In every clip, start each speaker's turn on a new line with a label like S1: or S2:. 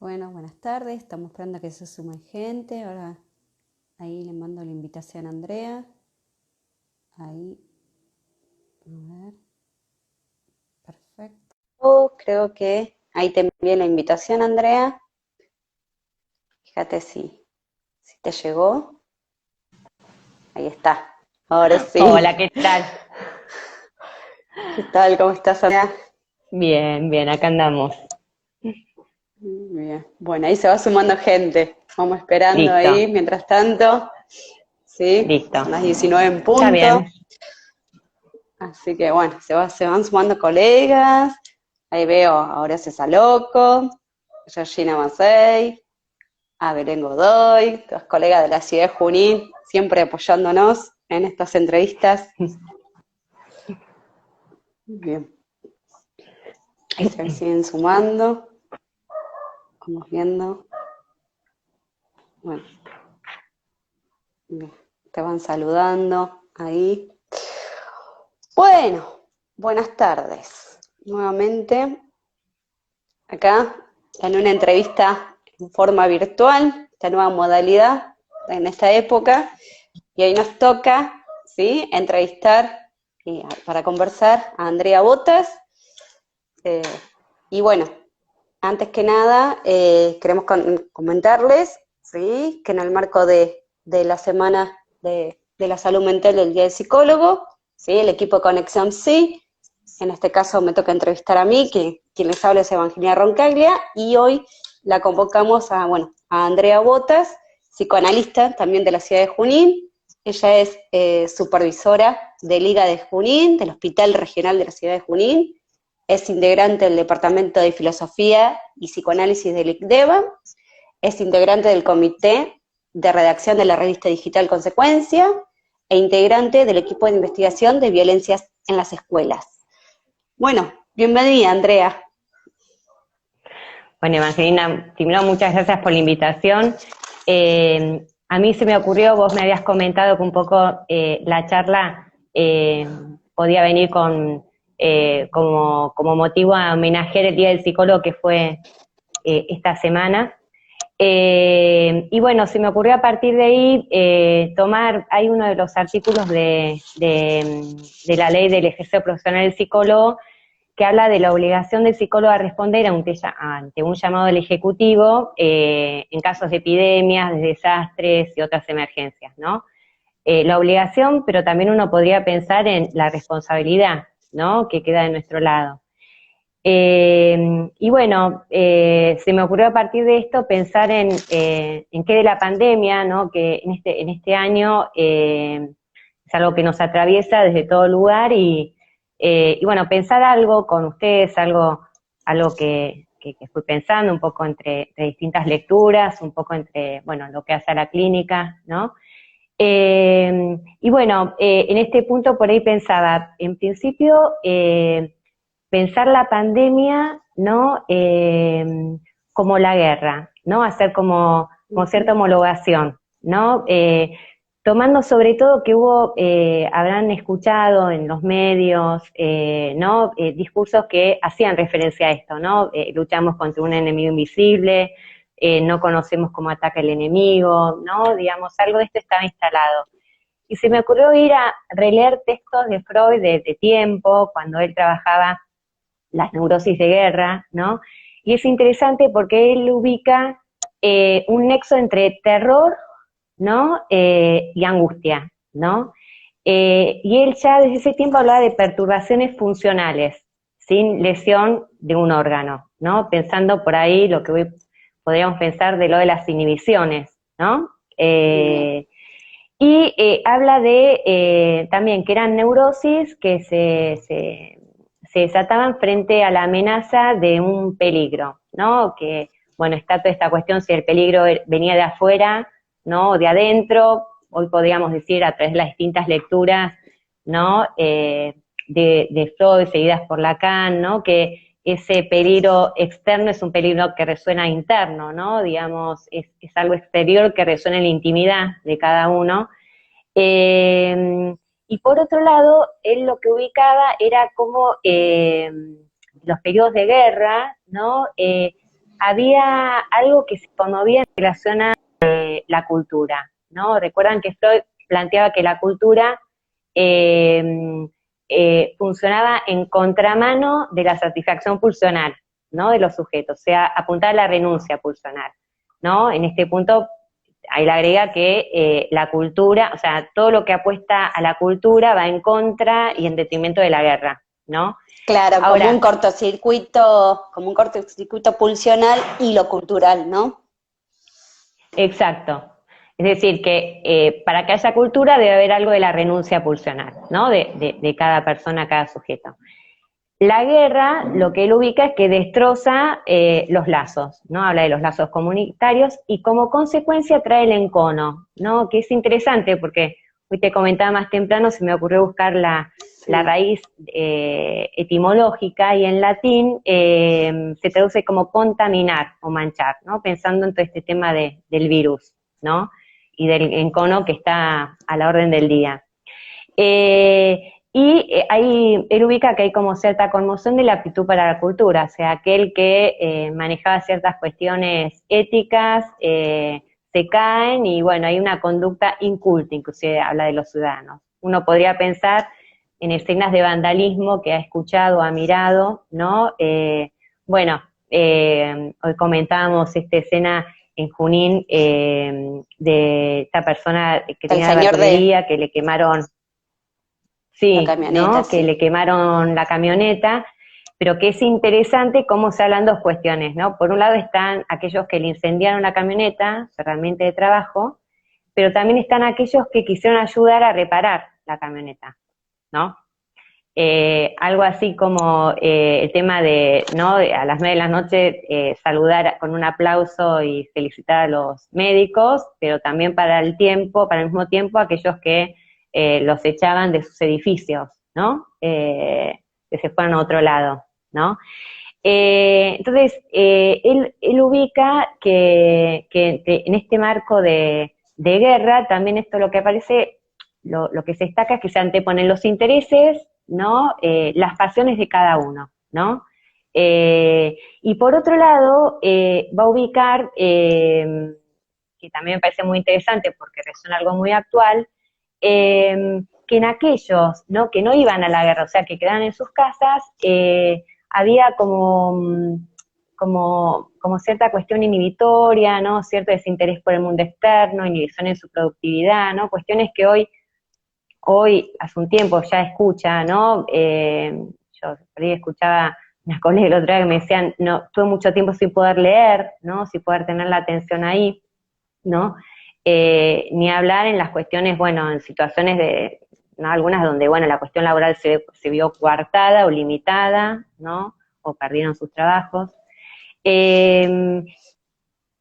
S1: Bueno, buenas tardes. Estamos esperando a que se sume gente. Ahora ahí le mando la invitación a Andrea. Ahí, a ver, perfecto. Creo que ahí te envié la invitación, Andrea. Fíjate si te llegó. Ahí está. Ahora sí.
S2: Hola, ¿qué tal?
S1: ¿Qué tal? ¿Cómo estás, Andrea?
S2: Bien, bien, acá andamos.
S1: Muy bien. Bueno, ahí se va sumando gente. Vamos esperando
S2: Listo,
S1: ahí, mientras tanto. Sí,
S2: listo.
S1: son las 19 en
S2: Está
S1: punto.
S2: bien.
S1: Así que bueno, se van sumando colegas. Ahí veo a Horacio Saloco, a Georgina Macei, a Belén Godoy, todas colegas de la ciudad de Junín, siempre apoyándonos en estas entrevistas. Bien, ahí se siguen sumando. Vamos viendo. Bueno, bien, te van saludando ahí. Bueno, buenas tardes. Nuevamente, acá en una entrevista en forma virtual, esta nueva modalidad en esta época, y hoy nos toca, ¿sí?, entrevistar para conversar a Andrea Botas. Eh, y bueno, antes que nada, queremos comentarles, ¿sí?, que en el marco de la Semana de la Salud Mental del Día del Psicólogo, ¿sí?, el equipo de Conexión Sí, en este caso me toca entrevistar a mí, que quien les habla es Evangelina Roncaglia, y hoy la convocamos a Andrea Botas, psicoanalista también de la ciudad de Junín. Ella es supervisora de Liga de Junín, del Hospital Regional de la ciudad de Junín, es integrante del Departamento de Filosofía y Psicoanálisis del ICDEVA, es integrante del Comité de Redacción de la revista digital Consecuencia e integrante del equipo de investigación de violencias en las escuelas. Bueno, bienvenida, Andrea.
S2: Bueno, Evangelina, primero muchas gracias por la invitación. A mí se me ocurrió, vos me habías comentado que un poco la charla podía venir como motivo a homenajear el Día del Psicólogo que fue esta semana. Y bueno, se me ocurrió a partir de ahí hay uno de los artículos de la ley del ejercicio profesional del psicólogo que habla de la obligación del psicólogo a responder ante un llamado del Ejecutivo en casos de epidemias, de desastres y otras emergencias, ¿no? La obligación, pero también uno podría pensar en la responsabilidad, ¿no?, que queda de nuestro lado. Y bueno, se me ocurrió a partir de esto pensar en qué de la pandemia, ¿no?, que en este año es algo que nos atraviesa desde todo lugar y bueno, pensar algo con ustedes, algo que fui pensando un poco entre distintas lecturas, un poco entre, bueno, lo que hace a la clínica, ¿no? Y bueno, en este punto por ahí pensaba, en principio, pensar la pandemia, ¿no?, como la guerra, ¿no?, hacer como cierta homologación, ¿no?, tomando sobre todo que habrán escuchado en los medios, ¿no?, discursos que hacían referencia a esto, ¿no?, luchamos contra un enemigo invisible, no conocemos cómo ataca el enemigo, ¿no?, digamos, algo de esto estaba instalado. Y se me ocurrió ir a releer textos de Freud de tiempo, cuando él trabajaba las neurosis de guerra, ¿no? Y es interesante porque él ubica un nexo entre terror, ¿no?, y angustia, ¿no? Y él ya desde ese tiempo hablaba de perturbaciones funcionales, sin lesión de un órgano, ¿no? Pensando por ahí lo que hoy podríamos pensar de lo de las inhibiciones, ¿no? Habla de también que eran neurosis que se desataban frente a la amenaza de un peligro, ¿no? Que, bueno, está toda esta cuestión si el peligro venía de afuera, ¿no?, o de adentro. Hoy podríamos decir a través de las distintas lecturas, ¿no?, de Freud, seguidas por Lacan, ¿no?, que ese peligro externo es un peligro que resuena interno, ¿no? Digamos, es algo exterior que resuena en la intimidad de cada uno. Y por otro lado, él lo que ubicaba era como los periodos de guerra, ¿no?, había algo que se conmovía en relación a la cultura, ¿no? Recuerdan que Freud planteaba que la cultura funcionaba en contramano de la satisfacción pulsional, ¿no? De los sujetos, o sea, apuntaba a la renuncia pulsional, ¿no? En este punto, ahí le agrega que la cultura, o sea, todo lo que apuesta a la cultura va en contra y en detrimento de la guerra, ¿no?
S1: Claro,
S2: Ahora,
S1: como un cortocircuito pulsional y lo cultural, ¿no?
S2: exacto. Es decir, que para que haya cultura debe haber algo de la renuncia pulsional, ¿no? De cada persona, cada sujeto. La guerra, lo que él ubica es que destroza los lazos, ¿no? Habla de los lazos comunitarios y como consecuencia trae el encono, ¿no? Que es interesante porque hoy te comentaba más temprano, se me ocurrió buscar la
S1: Sí.
S2: raíz etimológica y en latín se traduce como contaminar o manchar, ¿no? Pensando en todo este tema del virus, ¿no? Y del encono que está a la orden del día. Ahí él ubica que hay como cierta conmoción de la aptitud para la cultura, o sea, aquel que manejaba ciertas cuestiones éticas, se caen y bueno, hay una conducta inculta, inclusive habla de los ciudadanos. Uno podría pensar en escenas de vandalismo que ha escuchado, ha mirado, ¿no? Bueno, hoy comentábamos esta escena en Junín de esta persona que
S1: El
S2: tenía la
S1: señor de
S2: verdulería, que le quemaron.
S1: la
S2: Sí,
S1: camioneta,
S2: ¿no? Que
S1: sí.
S2: le quemaron la camioneta, pero que es interesante cómo se hablan dos cuestiones, ¿no? Por un lado están aquellos que le incendiaron la camioneta, realmente de trabajo, pero también están aquellos que quisieron ayudar a reparar la camioneta, ¿no? Algo así como el tema de, ¿no? A las 9 de la noche saludar con un aplauso y felicitar a los médicos, pero también para el tiempo, para el mismo tiempo, aquellos que los echaban de sus edificios, ¿no? Que se fueron a otro lado, ¿no? Entonces, él ubica que en este marco de guerra, también esto lo que aparece, lo que se destaca es que se anteponen los intereses, ¿no? Las pasiones de cada uno, ¿no? Y por otro lado, va a ubicar, que también me parece muy interesante porque resuena algo muy actual, que en aquellos, ¿no? Que no iban a la guerra, o sea, que quedaban en sus casas, había como cierta cuestión inhibitoria, ¿no? Cierto desinterés por el mundo externo, inhibición en su productividad, ¿no? Cuestiones que hoy hace un tiempo ya escucha, ¿no? Yo por ahí escuchaba unas colegas el otro día que me decían, no, tuve mucho tiempo sin poder leer, ¿no? Sin poder tener la atención ahí, ¿no? Ni hablar en las cuestiones, bueno, en situaciones de, ¿no? Algunas donde, bueno, la cuestión laboral se vio coartada o limitada, ¿no? O perdieron sus trabajos. Eh,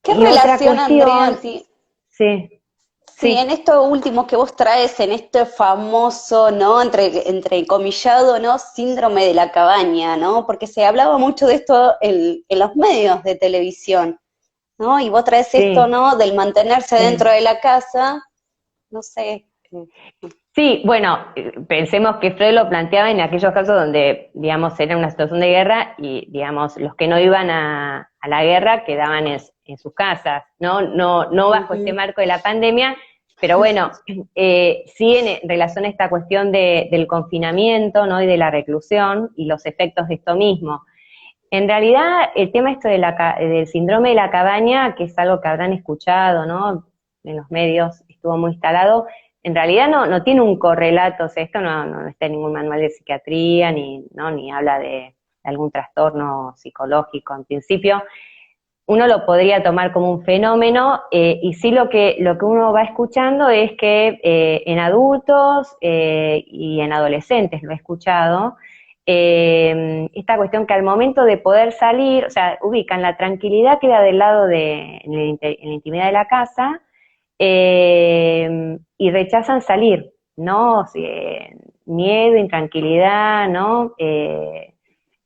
S1: ¿Qué
S2: y otra
S1: relación, Andrea?
S2: cuestión,
S1: Sí,
S2: sí,
S1: sí, en
S2: sí,
S1: esto último que vos traes, en este famoso, ¿no? Entrecomillado, ¿no? Síndrome de la cabaña, ¿no? Porque se hablaba mucho de esto en los medios de televisión, ¿no? Y vos traes esto,
S2: sí,
S1: ¿no? Del mantenerse dentro
S2: sí.
S1: de la casa, no sé.
S2: Sí, bueno, pensemos que Freud lo planteaba en aquellos casos donde, digamos, era una situación de guerra y, digamos, los que no iban a la guerra quedaban en sus casas, ¿no? No bajo este
S1: Ujú.
S2: marco de la pandemia, pero bueno, sí en relación a esta cuestión del confinamiento, ¿no? Y de la reclusión y los efectos de esto mismo. En realidad, el tema esto del síndrome de la cabaña, que es algo que habrán escuchado, ¿no? En los medios estuvo muy instalado, en realidad no tiene un correlato, o sea, esto no está en ningún manual de psiquiatría, ni habla de algún trastorno psicológico en principio. Uno lo podría tomar como un fenómeno, y sí lo que uno va escuchando es que en adultos y en adolescentes lo he escuchado, esta cuestión que al momento de poder salir, o sea, ubican la tranquilidad queda del lado en la intimidad de la casa, y rechazan salir, ¿no? Sí, miedo, intranquilidad, ¿no?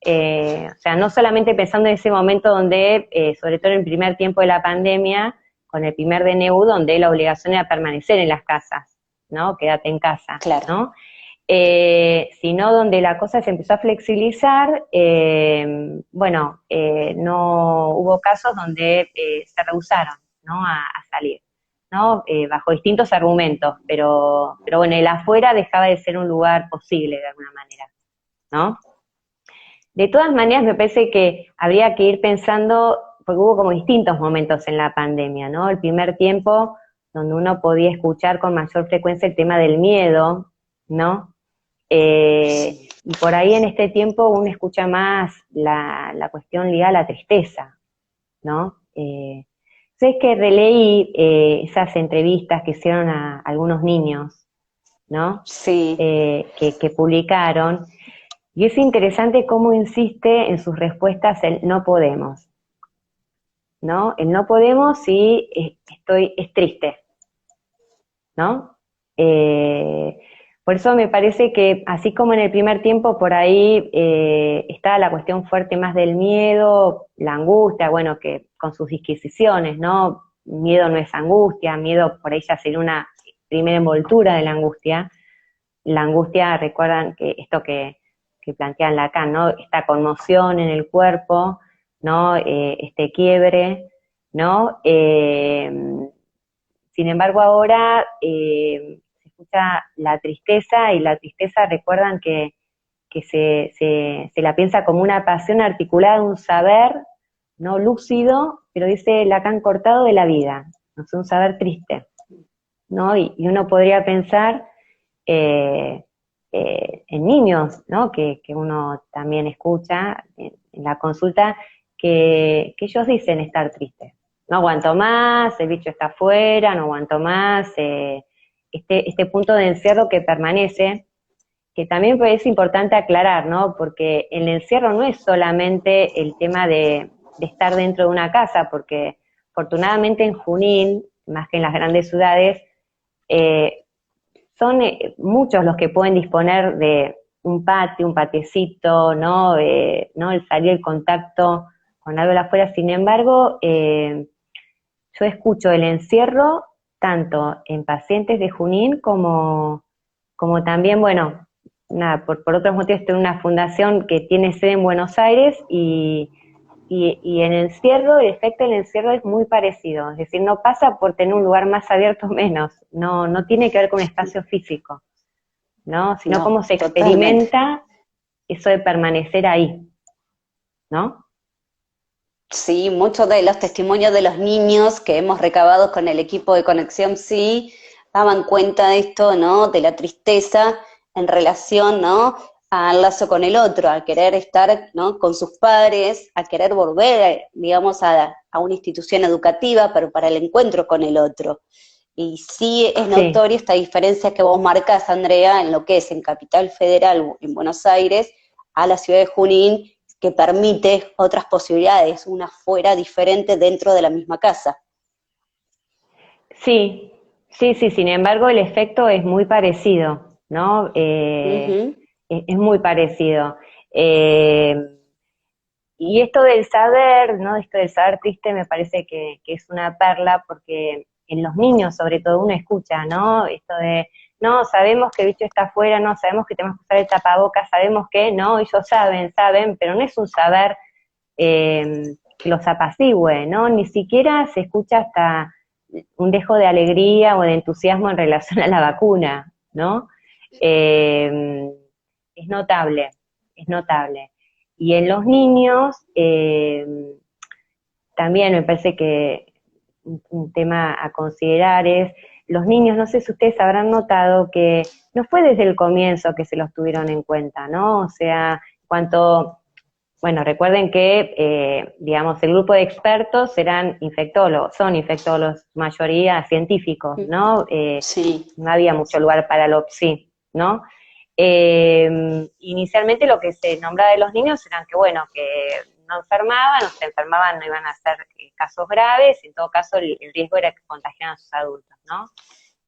S2: O sea, no solamente pensando en ese momento donde, sobre todo en el primer tiempo de la pandemia, con el primer DNU, donde la obligación era permanecer en las casas, ¿no? Quédate en casa,
S1: Claro.
S2: ¿no? sino donde la cosa se empezó a flexibilizar, no hubo casos donde se rehusaron, ¿no? a salir, ¿no? Bajo distintos argumentos, pero bueno, el afuera dejaba de ser un lugar posible de alguna manera, ¿no? De todas maneras, me parece que habría que ir pensando, porque hubo como distintos momentos en la pandemia, ¿no? El primer tiempo, donde uno podía escuchar con mayor frecuencia el tema del miedo, ¿no? Y por ahí en este tiempo uno escucha más la cuestión ligada a la tristeza, ¿no? Sé que releí esas entrevistas que hicieron a algunos niños, ¿no?
S1: Sí,
S2: Que publicaron, y es interesante cómo insiste en sus respuestas el no podemos, ¿no? El no podemos si es triste, ¿no? Por eso me parece que, así como en el primer tiempo, por ahí está la cuestión fuerte más del miedo, la angustia, bueno, que con sus disquisiciones, ¿no? Miedo no es angustia, miedo por ahí ya sería una primera envoltura de la angustia. La angustia, recuerdan que esto que plantean Lacan, ¿no? Esta conmoción en el cuerpo, ¿no? Este quiebre, ¿no? Sin embargo, ahora se escucha la tristeza, y la tristeza, recuerdan que se la piensa como una pasión articulada, un saber no lúcido, pero dice Lacan, cortado de la vida, no es un saber triste, ¿no? Y uno podría pensar eh, en niños, ¿no? Que uno también escucha en la consulta, que ellos dicen estar tristes. No aguanto más, el bicho está afuera, no aguanto más, este punto de encierro que permanece, que también pues, es importante aclarar, ¿no? Porque el encierro no es solamente el tema de estar dentro de una casa, porque afortunadamente en Junín, más que en las grandes ciudades, eh, son muchos los que pueden disponer de un patio, un patiecito, ¿no? ¿No? El salir, el contacto con algo de afuera. Sin embargo, yo escucho el encierro tanto en pacientes de Junín como también, bueno, nada, por otros motivos, tengo una fundación que tiene sede en Buenos Aires, y en el encierro, el efecto del encierro es muy parecido, es decir, no pasa por tener un lugar más abierto o menos, no tiene que ver con espacio físico, ¿no? Sino
S1: no,
S2: cómo se
S1: totalmente.
S2: experimenta eso de permanecer ahí, ¿no?
S1: Sí, muchos de los testimonios de los niños que hemos recabado con el equipo de Conexión Sí daban cuenta de esto, ¿no? De la tristeza en relación, ¿no? Al lazo con el otro, a querer estar, ¿no? Con sus padres, a querer volver, digamos, a una institución educativa, pero para el encuentro con el otro. Y sí es
S2: Sí,
S1: notoria esta diferencia que vos marcas, Andrea, en lo que es en Capital Federal, en Buenos Aires, a la ciudad de Junín, que permite otras posibilidades, una fuera diferente dentro de la misma casa.
S2: sí, sí, sin embargo el efecto es muy parecido, ¿no?
S1: Ujú.
S2: Es muy parecido. Eh, y esto del saber, ¿no? Esto del saber triste me parece que es una perla, porque en los niños sobre todo uno escucha, ¿no? Esto de, no, sabemos que el bicho está afuera, no, sabemos que tenemos que usar el tapabocas, sabemos que, no, ellos saben, pero no es un saber que los apacigüe, ¿no? Ni siquiera se escucha hasta un dejo de alegría o de entusiasmo en relación a la vacuna, ¿no? Eh, es notable, es notable. Y en los niños, también me parece que un tema a considerar es, los niños, no sé si ustedes habrán notado que no fue desde el comienzo que se los tuvieron en cuenta, ¿no? O sea, cuanto, bueno, recuerden que, digamos, el grupo de expertos eran infectólogos, son infectólogos, mayoría científicos, ¿no?
S1: Sí,
S2: No había mucho lugar para la OPSI, ¿no? Inicialmente lo que se nombraba de los niños eran que, bueno, que no enfermaban, o se enfermaban no iban a ser casos graves, en todo caso el riesgo era que contagiaran a sus adultos, ¿no?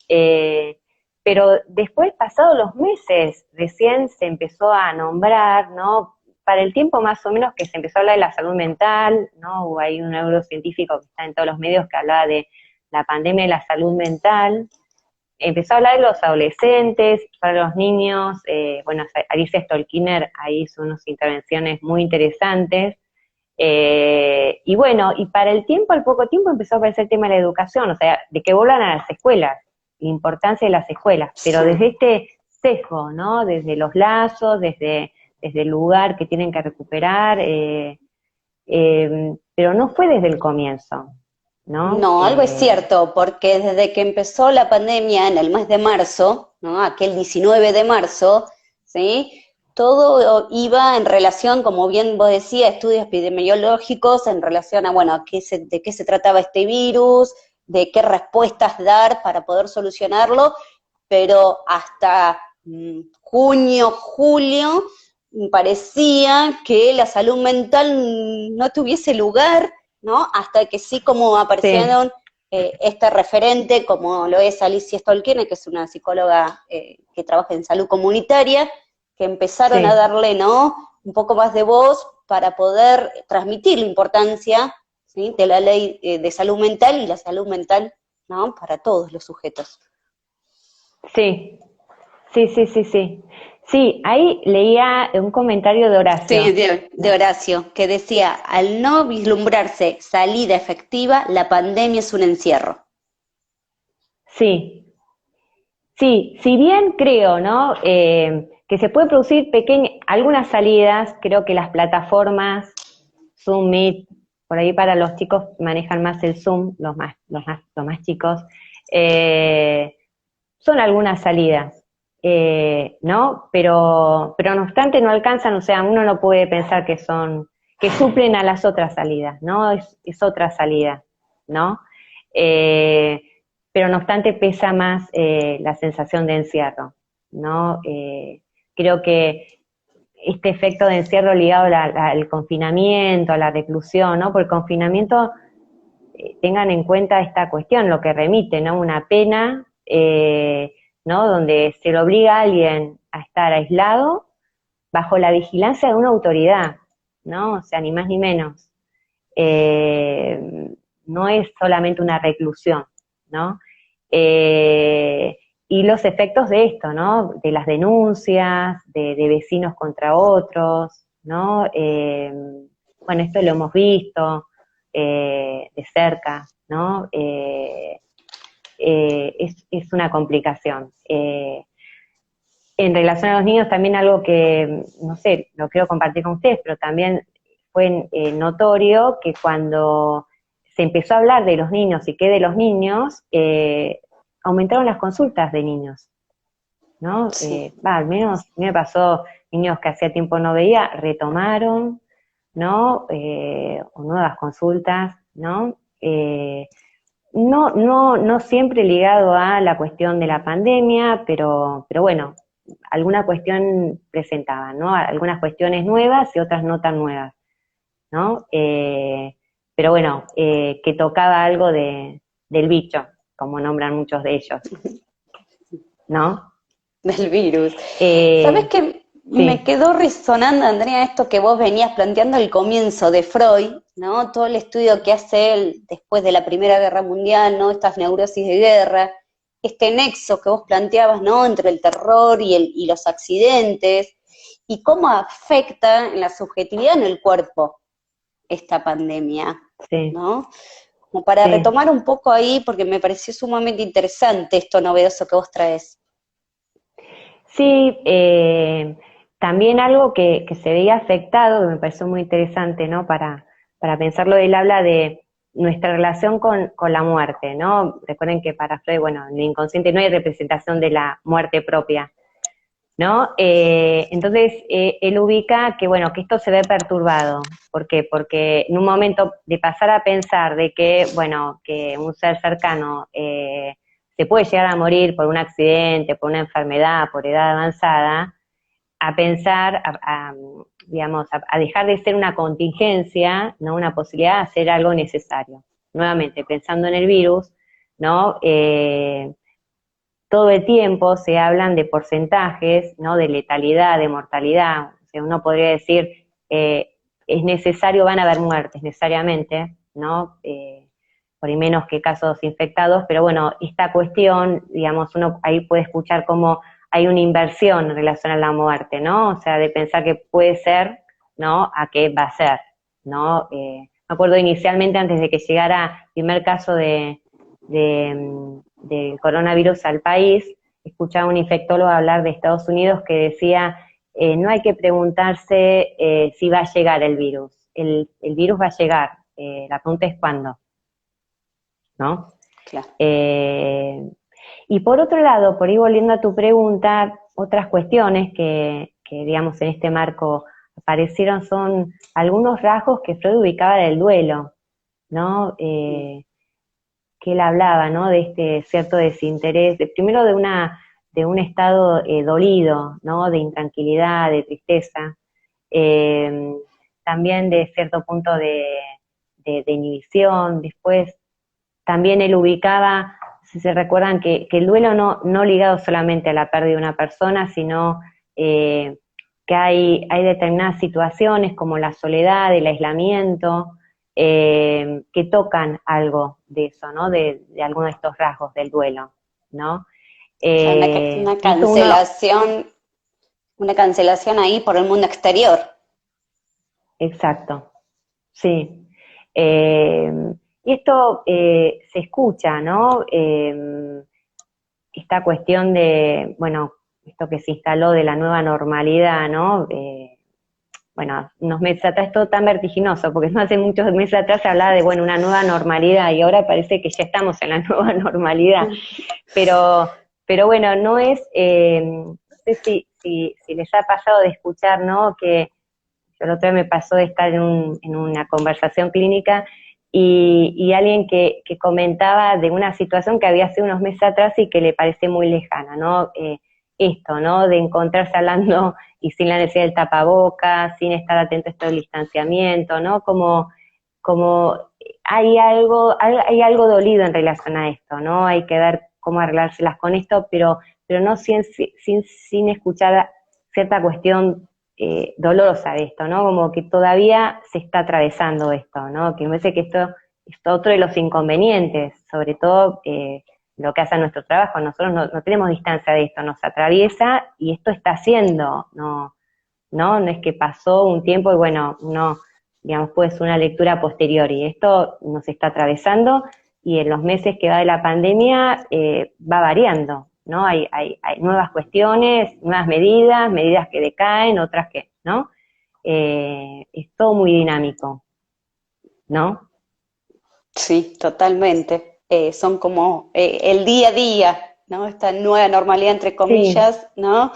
S2: Eh, pero después, pasados los meses, recién se empezó a nombrar, ¿no? Para el tiempo más o menos que se empezó a hablar de la salud mental, ¿no? Hubo ahí un neurocientífico que está en todos los medios que hablaba de la pandemia de la salud mental, empezó a hablar de los adolescentes, para los niños, bueno, Alicia Stolkiner ahí hizo unas intervenciones muy interesantes, y bueno, y para el tiempo, al poco tiempo empezó a aparecer el tema de la educación, o sea, de que vuelvan a las escuelas, la importancia de las escuelas, pero desde este sesgo, ¿no? Desde los lazos, desde el lugar que tienen que recuperar, pero no fue desde el comienzo, ¿no?
S1: No, algo es cierto, porque desde que empezó la pandemia en el mes de marzo, ¿no? Aquel 19 de marzo, ¿sí? Todo iba en relación, como bien vos decías, estudios epidemiológicos en relación a, bueno, de qué se trataba este virus, de qué respuestas dar para poder solucionarlo, pero hasta junio, julio, parecía que la salud mental no tuviese lugar, ¿no? Hasta que sí, como aparecieron este referente, como lo es Alicia Stolkiner, que es una psicóloga que trabaja en salud comunitaria, que empezaron a darle, ¿no?, un poco más de voz para poder transmitir la importancia, ¿sí?, de la ley de salud mental y la salud mental, ¿no?, para todos los sujetos.
S2: Sí, sí, sí, sí, sí. Sí, ahí leía un comentario de Horacio.
S1: Sí, de Horacio, que decía, al no vislumbrarse salida efectiva, la pandemia es un encierro.
S2: Sí, sí, si bien creo, ¿no? Que se pueden producir algunas salidas, creo que las plataformas, Zoom, Meet, por ahí para los chicos manejan más el Zoom, los más chicos, son algunas salidas, ¿no? Pero no obstante no alcanzan, o sea, uno no puede pensar que suplen a las otras salidas, ¿no? Es otra salida, ¿no? Pero no obstante pesa más la sensación de encierro, ¿no? Creo que este efecto de encierro ligado al confinamiento, a la reclusión, ¿no? Por el confinamiento, tengan en cuenta esta cuestión, lo que remite, ¿no? Una pena, ¿no? Donde se le obliga a alguien a estar aislado bajo la vigilancia de una autoridad, ¿no? O sea, ni más ni menos. No es solamente una reclusión, ¿no? Y los efectos de esto, ¿no? De las denuncias, de vecinos contra otros, ¿no? Bueno, esto lo hemos visto de cerca, ¿no? Es una complicación. En relación a los niños, también algo que, no sé, lo quiero compartir con ustedes, pero también fue notorio que cuando se empezó a hablar de los niños y qué de los niños, aumentaron las consultas de niños, ¿no?
S1: Sí.
S2: Al menos a mí me pasó, niños que hacía tiempo no veía, retomaron, ¿no? O nuevas consultas, ¿no? No siempre ligado a la cuestión de la pandemia, pero bueno, alguna cuestión presentaban, ¿no? Algunas cuestiones nuevas y otras no tan nuevas, ¿no? Pero bueno, que tocaba algo del bicho, como nombran muchos de ellos, ¿no?
S1: Del virus. ¿Sabes
S2: Eh,
S1: qué? Me
S2: sí,
S1: quedó resonando, Andrea, esto que vos venías planteando al comienzo de Freud, ¿no? Todo el estudio que hace él después de la Primera Guerra Mundial, ¿no? Estas neurosis de guerra, este nexo que vos planteabas, ¿no? Entre el terror y los accidentes, y cómo afecta en la subjetividad en el cuerpo esta pandemia,
S2: sí,
S1: ¿no? Como para
S2: sí.
S1: retomar un poco ahí, porque me pareció sumamente interesante esto novedoso que vos traes.
S2: Sí, también algo que se veía afectado, que me pareció muy interesante, ¿no? Para pensarlo, él habla de nuestra relación con la muerte, ¿no? Recuerden que para Freud, bueno, en el inconsciente no hay representación de la muerte propia, ¿no? Entonces, él ubica que, bueno, que esto se ve perturbado. ¿Por qué? Porque en un momento de pasar a pensar de que, bueno, que un ser cercano se puede llegar a morir por un accidente, por una enfermedad, por edad avanzada, a pensar, digamos, a dejar de ser una contingencia, ¿no? Una posibilidad de hacer algo necesario. Nuevamente, pensando en el virus, ¿no? Todo el tiempo se hablan de porcentajes, ¿no? De letalidad, de mortalidad. O sea, uno podría decir, es necesario, van a haber muertes necesariamente, ¿no? por ahí menos que casos infectados, pero bueno, esta cuestión, digamos, uno ahí puede escuchar cómo hay una inversión en relación a la muerte, ¿no? O sea, de pensar que puede ser, ¿no? A qué va a ser, ¿no? Me acuerdo inicialmente, antes de que llegara el primer caso del coronavirus al país, escuchaba a un infectólogo hablar de Estados Unidos que decía, no hay que preguntarse si va a llegar el virus. El virus va a llegar, la pregunta es cuándo, ¿no?
S1: Claro.
S2: Y por otro lado, por ir volviendo a tu pregunta, otras cuestiones que digamos, en este marco aparecieron son algunos rasgos que Freud ubicaba del duelo, ¿no? Que él hablaba, ¿no? De este cierto desinterés, primero de un estado dolido, ¿no? De intranquilidad, de tristeza, eh, también de cierto punto de inhibición. Después también él ubicaba, si se recuerdan, que el duelo no ligado solamente a la pérdida de una persona, sino que hay determinadas situaciones como la soledad, el aislamiento, que tocan algo de eso, ¿no? De alguno de estos rasgos del duelo, ¿no?
S1: O sea,
S2: Y esto uno,
S1: una cancelación ahí por el mundo exterior.
S2: exacto, sí. Y esto se escucha, ¿no? Esta cuestión de, bueno, esto que se instaló de la nueva normalidad, ¿no? Bueno, unos meses atrás es todo tan vertiginoso, porque no hace muchos meses atrás se hablaba de, bueno, una nueva normalidad, y ahora parece que ya estamos en la nueva normalidad. Pero bueno, no es, no sé si les ha pasado de escuchar, ¿no? Que yo el otro día me pasó de estar en una conversación clínica y alguien que comentaba de una situación que había hace unos meses atrás y que le parece muy lejana, ¿no? Esto, ¿no? De encontrarse hablando y sin la necesidad del tapabocas, sin estar atento a esto del distanciamiento, ¿no? Como hay algo dolido en relación a esto, ¿no? Hay que ver cómo arreglárselas con esto, pero no sin escuchar cierta cuestión dolorosa de esto, ¿no? Como que todavía se está atravesando esto, ¿no? Que me parece que esto es otro de los inconvenientes, sobre todo lo que hace a nuestro trabajo. Nosotros no tenemos distancia de esto, nos atraviesa y esto está haciendo, no es que pasó un tiempo y bueno, uno, digamos, puede ser una lectura posterior y esto nos está atravesando y en los meses que va de la pandemia va variando, ¿no? Hay nuevas cuestiones, nuevas medidas que decaen, otras que, ¿no? Es todo muy dinámico, ¿no?
S1: Sí, totalmente. Son como el día a día, ¿no? Esta nueva normalidad, entre
S2: Sí,
S1: comillas, ¿no?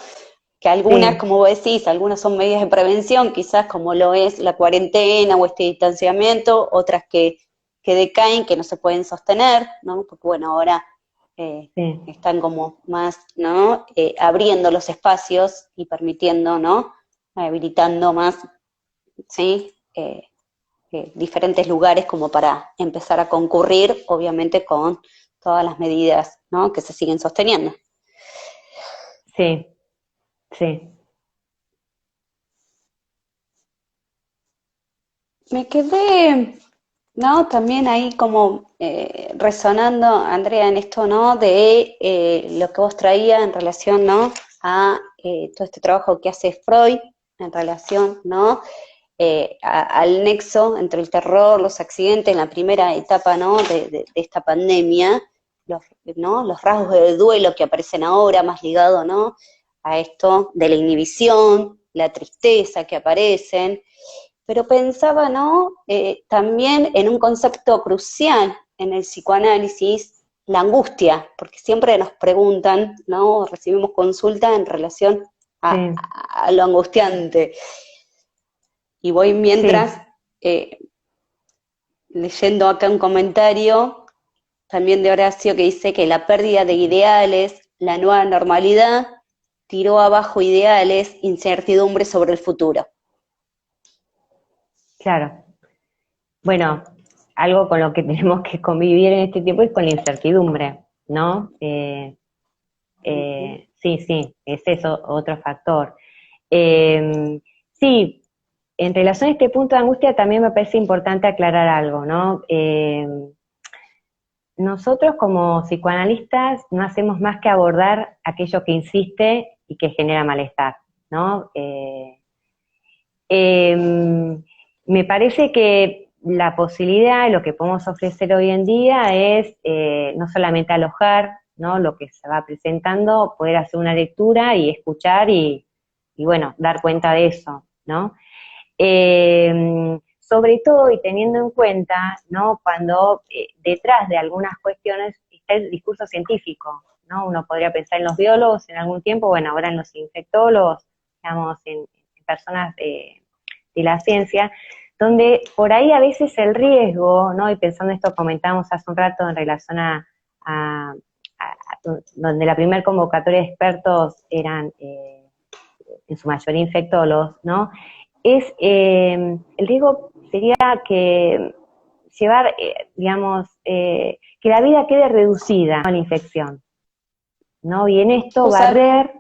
S1: Que algunas,
S2: sí,
S1: como vos decís, algunas son medidas de prevención, quizás como lo es la cuarentena o este distanciamiento, otras que decaen, que no se pueden sostener, ¿no? Porque bueno, ahora
S2: sí,
S1: están como más, ¿no? Abriendo los espacios y permitiendo, ¿no? Habilitando más, ¿sí? Diferentes lugares como para empezar a concurrir, obviamente con todas las medidas, ¿no? Que se siguen sosteniendo.
S2: sí, sí,
S1: Me quedé, ¿no? También ahí como resonando, Andrea, en esto, ¿no? De lo que vos traías en relación, ¿no? A todo este trabajo que hace Freud en relación, ¿no? Al nexo entre el terror, los accidentes en la primera etapa, ¿no? De esta pandemia, los, ¿no? Los rasgos de duelo que aparecen ahora, más ligado, ¿no? A esto de la inhibición, la tristeza que aparecen, pero pensaba, ¿no? También en un concepto crucial en el psicoanálisis, la angustia, porque siempre nos preguntan, ¿no? Recibimos consulta en relación
S2: sí,
S1: a lo angustiante. Y voy mientras
S2: sí,
S1: eh, leyendo acá un comentario también de Horacio que dice que la pérdida de ideales, la nueva normalidad, tiró abajo ideales, incertidumbre sobre el futuro.
S2: claro. Bueno, algo con lo que tenemos que convivir en este tiempo es con la incertidumbre, ¿no? Sí, sí, es eso otro factor. Sí, en relación a este punto de angustia también me parece importante aclarar algo, ¿no? nosotros como psicoanalistas no hacemos más que abordar aquello que insiste y que genera malestar, ¿no? Me parece que la posibilidad, lo que podemos ofrecer hoy en día es no solamente alojar, ¿no?, lo que se va presentando, poder hacer una lectura y escuchar y bueno, dar cuenta de eso, ¿no? Sobre todo y teniendo en cuenta, ¿no?, cuando detrás de algunas cuestiones está el discurso científico, ¿no? Uno podría pensar en los biólogos en algún tiempo, bueno, ahora en los infectólogos, digamos, en personas de la ciencia, donde por ahí a veces el riesgo, ¿no?, y pensando esto comentábamos hace un rato en relación a donde la primera convocatoria de expertos eran en su mayoría infectólogos, ¿no?, es el riesgo sería que llevar, digamos, que la vida quede reducida a la infección, ¿no? Y en esto
S1: Usar,
S2: barrer,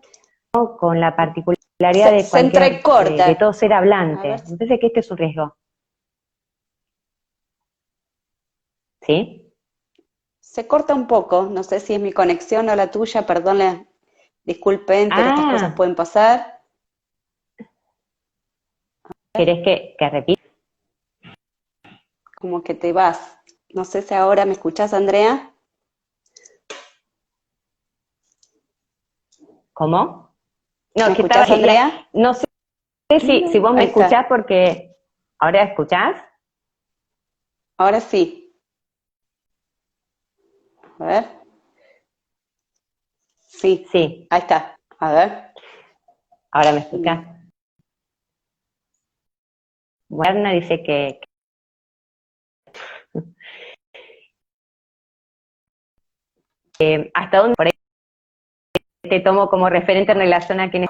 S2: ¿no?, con la particularidad de
S1: se
S2: de
S1: entrecorta.
S2: todo ser
S1: A ver,
S2: hablante. Me parece que este es un riesgo, ¿sí?
S1: se corta un poco, no sé si es mi conexión o la tuya, perdón, disculpen, pero estas cosas
S2: Ah,
S1: pueden pasar.
S2: ¿querés que repita?
S1: Como que te vas. No sé si ahora me escuchás, Andrea.
S2: ¿Cómo? No,
S1: ¿Me
S2: que estaba,
S1: escuchás, Andrea?
S2: no sé si vos me
S1: Ahí
S2: escuchás
S1: está.
S2: porque, ¿ahora escuchás?
S1: Ahora sí. A ver. Sí,
S2: Sí,
S1: ahí está. A ver.
S2: ahora me escuchás. Werner dice que hasta dónde por ahí te tomo como referente en relación a quienes...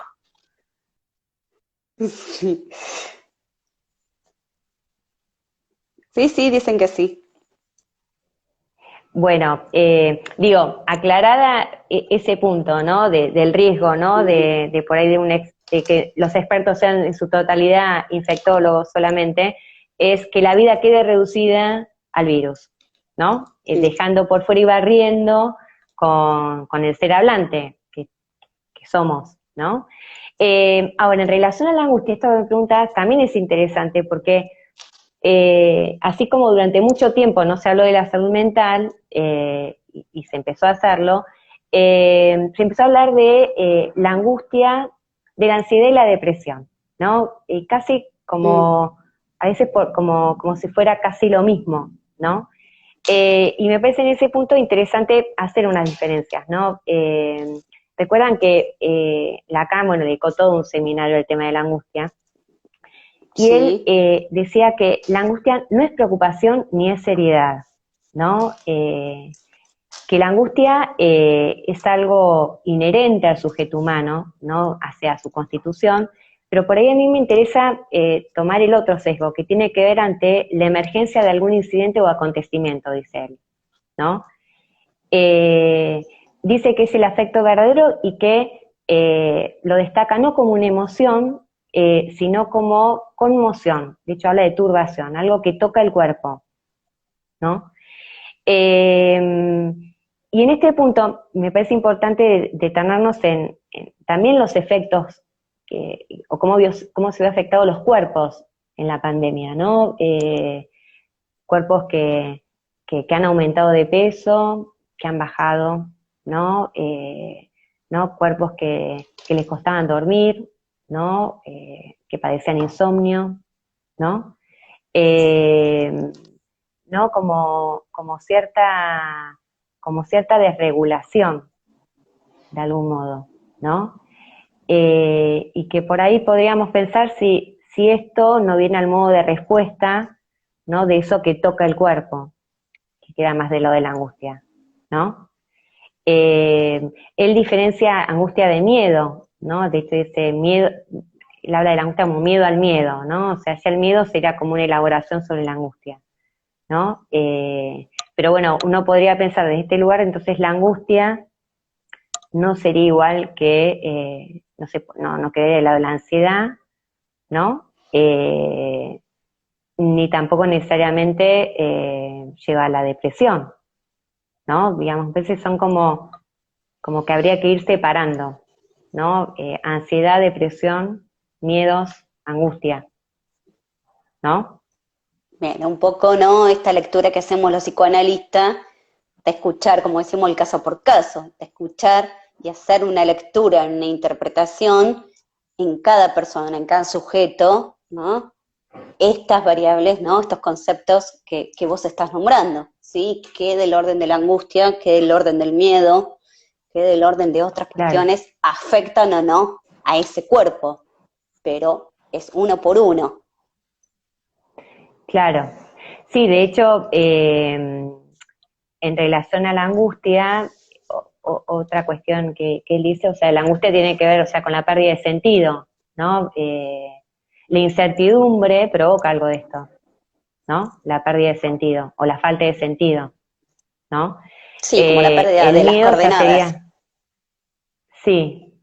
S1: Sí, sí, sí, dicen que sí.
S2: Bueno, digo, aclarada ese punto, ¿no?, del riesgo, ¿no?, de por ahí de que los expertos sean en su totalidad infectólogos solamente, es que la vida quede reducida al virus, ¿no?
S1: Sí.
S2: Dejando por fuera y barriendo con el ser hablante que somos, ¿no? Ahora, en relación a la angustia, esta pregunta también es interesante porque así como durante mucho tiempo no se habló de la salud mental y se empezó a hacerlo, se empezó a hablar de la angustia, de la ansiedad y la depresión, ¿no? Casi
S1: Mm.
S2: como, a veces como si fuera casi lo mismo, ¿no? Y me parece en ese punto interesante hacer unas diferencias, ¿no? Recuerdan que Lacan, bueno, dedicó todo un seminario al tema de la angustia, y él
S1: Sí,
S2: decía que la angustia no es preocupación ni es seriedad, ¿no? Que la angustia es algo inherente al sujeto humano, ¿no?, hacia su constitución, pero por ahí a mí me interesa tomar el otro sesgo, que tiene que ver ante la emergencia de algún incidente o acontecimiento, dice él, ¿no? Eh, Dice que es el afecto verdadero y que lo destaca no como una emoción, sino como conmoción. De hecho, habla de turbación, algo que toca el cuerpo, ¿no? Y en este punto me parece importante detenernos en también los efectos o cómo se ve afectado los cuerpos en la pandemia, ¿no? Cuerpos que han aumentado de peso, que han bajado, ¿no? ¿No? Cuerpos que les costaban dormir, ¿no? Que padecían insomnio, ¿no? Eh, ¿No? Como cierta desregulación, de algún modo, ¿no? Y que por ahí podríamos pensar si esto no viene al modo de respuesta, ¿no?, de eso que toca el cuerpo, que queda más de lo de la angustia, ¿no? Él diferencia angustia de miedo, ¿no? De hecho dice miedo, él habla de la angustia como miedo al miedo, ¿no? O sea, ya el miedo sería como una elaboración sobre la angustia, ¿no? Pero bueno, uno podría pensar desde este lugar, entonces la angustia no sería igual que, no sé, no quedaría del lado de la ansiedad, ¿no? Ni tampoco necesariamente lleva a la depresión, ¿no? Digamos, a veces son como que habría que ir separando, ¿no? Ansiedad, depresión, miedos, angustia, ¿no?
S1: Bien, un poco, ¿no? Esta lectura que hacemos los psicoanalistas, de escuchar, como decimos, el caso por caso, de escuchar y hacer una lectura, una interpretación en cada persona, en cada sujeto, ¿no? Estas variables, ¿no? Estos conceptos que vos estás nombrando, ¿sí? Que del orden de la angustia, que del orden del miedo, que del orden de otras
S2: Claro,
S1: cuestiones afectan o no a ese cuerpo, pero es uno por uno.
S2: claro. Sí, de hecho, en relación a la angustia, otra cuestión que él dice, o sea, la angustia tiene que ver, o sea, con la pérdida de sentido, ¿no? La incertidumbre provoca algo de esto, ¿no? La pérdida de sentido o la falta de sentido, ¿no?
S1: Sí, como la pérdida
S2: El
S1: de las
S2: miedo ya
S1: coordenadas.
S2: sería, sí,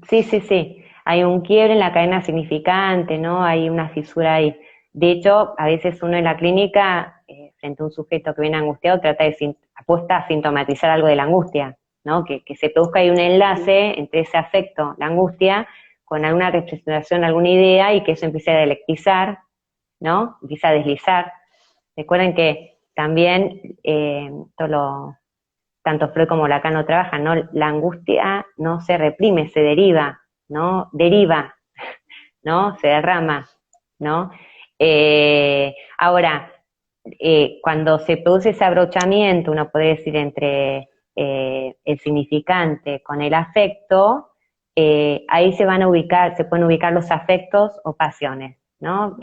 S2: sí, sí, sí. Hay un quiebre en la cadena significante, ¿no? Hay una fisura ahí. De hecho, a veces uno en la clínica, frente a un sujeto que viene angustiado, trata de apuesta a sintomatizar algo de la angustia, ¿no? Que se produzca ahí un enlace entre ese afecto, la angustia, con alguna representación, alguna idea, y que eso empiece a dialectizar, ¿no? Empieza a deslizar. Recuerden que también, tanto Freud como Lacan lo trabajan, ¿no? La angustia no se reprime, se deriva, ¿no? Deriva, ¿no? Se derrama, ¿no? Ahora, cuando se produce ese abrochamiento, uno puede decir entre el significante con el afecto, ahí se pueden ubicar los afectos o pasiones, ¿no?